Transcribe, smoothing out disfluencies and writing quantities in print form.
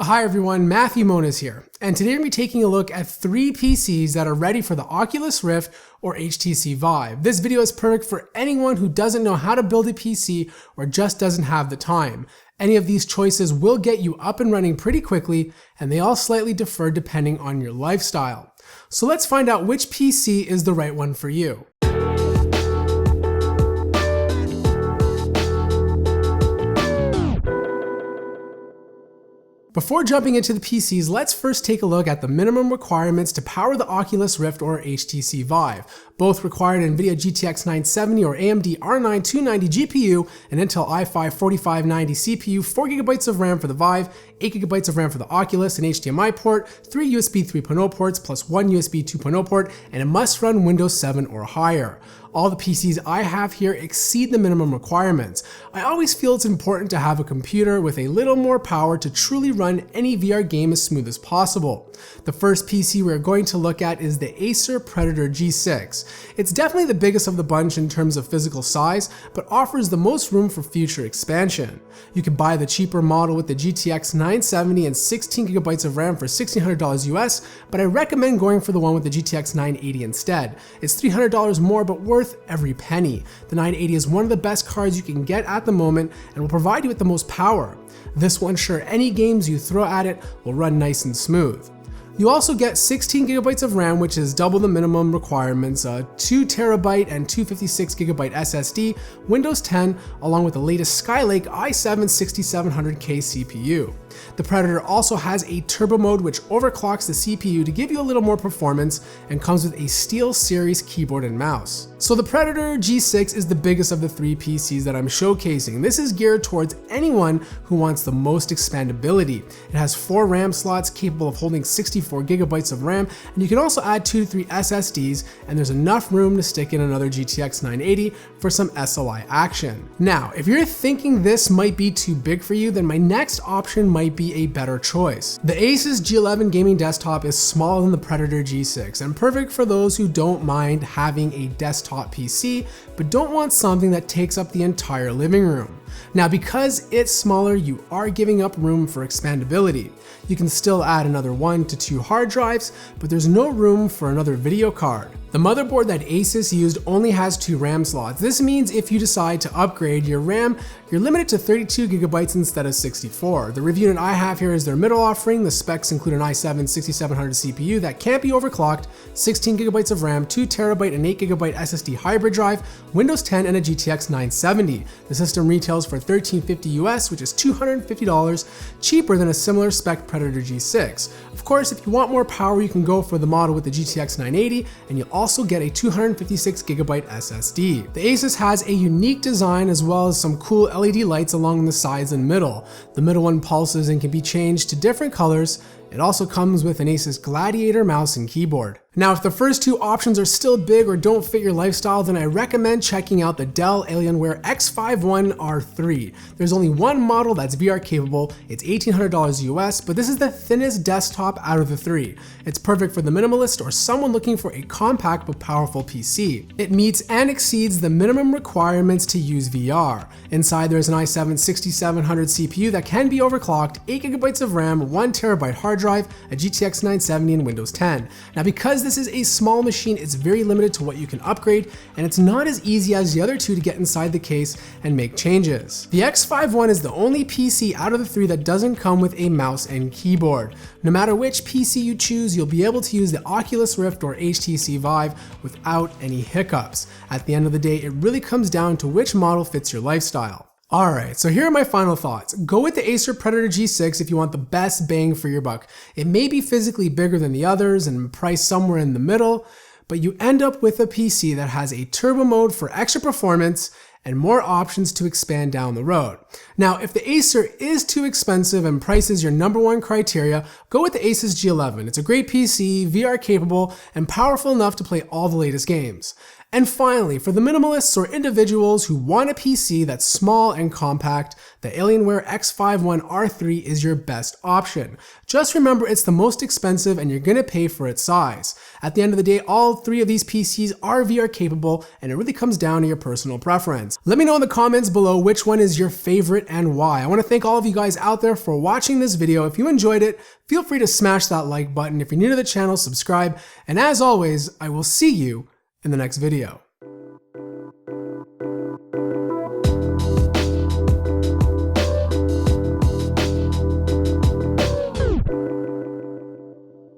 Hi everyone, Moniz here, and today we're going to be taking a look at 3 PCs that are ready for the Oculus Rift or HTC Vive. This video is perfect for anyone who doesn't know how to build a PC or just doesn't have the time. Any of these choices will get you up and running pretty quickly, and they all slightly differ depending on your lifestyle. So let's find out which PC is the right one for you. Before jumping into the PCs, let's first take a look at the minimum requirements to power the Oculus Rift or HTC Vive. Both require an NVIDIA GTX 970 or AMD R9 290 GPU, an Intel i5 4590 CPU, 4GB of RAM for the Vive, 8GB of RAM for the Oculus, an HDMI port, 3 USB 3.0 ports plus 1 USB 2.0 port, and it must run Windows 7 or higher. All the PCs I have here exceed the minimum requirements. I always feel it's important to have a computer with a little more power to truly run any VR game as smooth as possible. The first PC we're going to look at is the Acer Predator G6. It's definitely the biggest of the bunch in terms of physical size, but offers the most room for future expansion. You can buy the cheaper model with the GTX 970 and 16GB of RAM for $1,600 US, but I recommend going for the one with the GTX 980 instead. It's $300 more, but worth every penny. The 980 is one of the best cards you can get at the moment and will provide you with the most power. This will ensure any games you throw at it will run nice and smooth. You also get 16GB of RAM, which is double the minimum requirements, a 2TB and 256GB SSD, Windows 10, along with the latest Skylake i7-6700K CPU. The Predator also has a turbo mode which overclocks the CPU to give you a little more performance and comes with a SteelSeries keyboard and mouse. So the Predator G6 is the biggest of the 3 PCs that I'm showcasing. This is geared towards anyone who wants the most expandability. It has 4 RAM slots capable of holding 64GB of RAM, and you can also add 2 to 3 SSDs, and there's enough room to stick in another GTX 980 for some SLI action. Now, if you're thinking this might be too big for you, then my next option might be a better choice. The Asus G11 gaming desktop is smaller than the Predator G6 and perfect for those who don't mind having a desktop PC but don't want something that takes up the entire living room. Now, because it's smaller, you are giving up room for expandability. You can still add another 1 to 2 hard drives, but there's no room for another video card. The motherboard that Asus used only has 2 RAM slots. This means if you decide to upgrade your RAM, you're limited to 32GB instead of 64. The review unit I have here is their middle offering. The specs include an i7-6700 CPU that can't be overclocked, 16GB of RAM, 2TB and 8GB SSD hybrid drive, Windows 10 and a GTX 970. The system retails for $1,350 US, which is $250 cheaper than a similar spec Predator G6. Of course, if you want more power, you can go for the model with the GTX 980, and you'll also get a 256GB SSD. The Asus has a unique design as well as some cool LED lights along the sides and middle. The middle one pulses and can be changed to different colors. It also comes with an Asus Gladiator mouse and keyboard. Now, if the first 2 options are still big or don't fit your lifestyle, then I recommend checking out the Dell Alienware X51 R3. There's only one model that's VR capable. It's $1,800 US, but this is the thinnest desktop out of the 3. It's perfect for the minimalist or someone looking for a compact but powerful PC. It meets and exceeds the minimum requirements to use VR. Inside, there's an i7-6700 CPU that can be overclocked, 8GB of RAM, 1TB hard drive, a GTX 970 and Windows 10. Now, because this is a small machine, it's very limited to what you can upgrade, and it's not as easy as the other 2 to get inside the case and make changes. The X51 is the only PC out of the 3 that doesn't come with a mouse and keyboard. No matter which PC you choose, you'll be able to use the Oculus Rift or HTC Vive without any hiccups. At the end of the day, it really comes down to which model fits your lifestyle. Alright, so here are my final thoughts. Go with the Acer Predator G6 if you want the best bang for your buck. It may be physically bigger than the others and priced somewhere in the middle, but you end up with a PC that has a turbo mode for extra performance and more options to expand down the road. Now, if the Acer is too expensive and price is your #1 criteria, go with the Asus G11. It's a great PC, VR capable, and powerful enough to play all the latest games. And finally, for the minimalists or individuals who want a PC that's small and compact, the Alienware X51 R3 is your best option. Just remember it's the most expensive and you're gonna pay for its size. At the end of the day, all three of these PCs are VR capable and it really comes down to your personal preference. Let me know in the comments below which one is your favorite and why. I wanna thank all of you guys out there for watching this video. If you enjoyed it, feel free to smash that like button. If you're new to the channel, subscribe. And as always, I will see you in the next video.